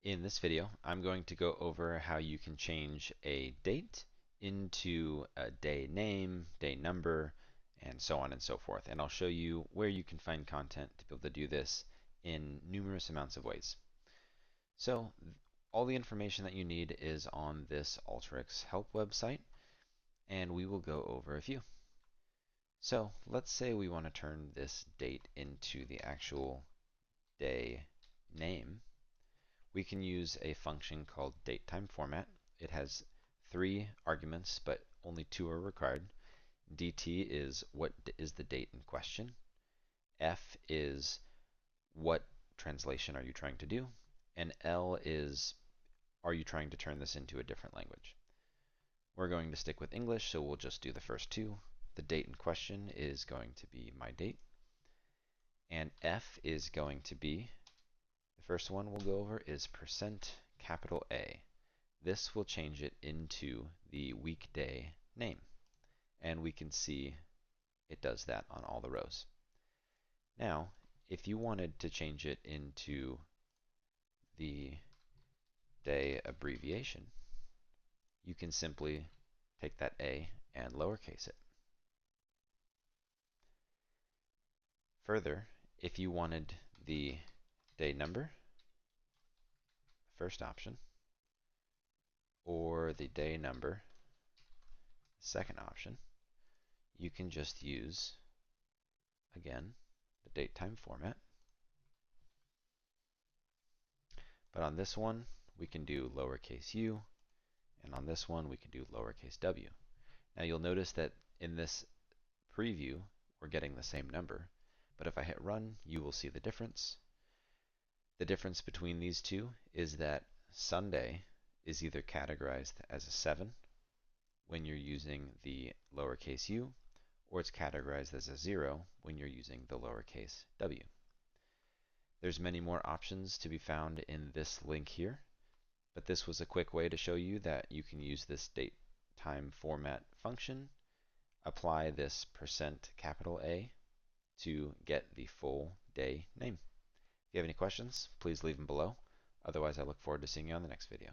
In this video, I'm going to go over how you can change a date into a day name, day number, and so on and so forth. And I'll show you where you can find content to be able to do this in numerous amounts of ways. So all the information that you need is on this Alteryx help website, and we will go over a few. So let's say we want to turn this date into the actual day name. We can use a function called DateTimeFormat. It has 3 arguments, but only 2 are required. DT is what is the date in question. F is what translation are you trying to do. And L is, are you trying to turn this into a different language? We're going to stick with English, so we'll just do the first 2. The date in question is going to be my date. And F is going to be, the first one we'll go over is %A. This will change it into the weekday name. And we can see it does that on all the rows. Now, if you wanted to change it into the day abbreviation, you can simply take that A and lowercase it. Further, if you wanted the day number, first option, or the day number, second option, you can just use, again, the date time format. But on this one, we can do lowercase u, and on this one, we can do lowercase w. Now you'll notice that in this preview, we're getting the same number, but if I hit run, you will see the difference. The difference between these two is that Sunday is either categorized as a 7 when you're using the lowercase u, or it's categorized as a 0 when you're using the lowercase w. There's many more options to be found in this link here, but this was a quick way to show you that you can use this date time format function, apply this %A to get the full day name. If you have any questions, please leave them below. Otherwise, I look forward to seeing you on the next video.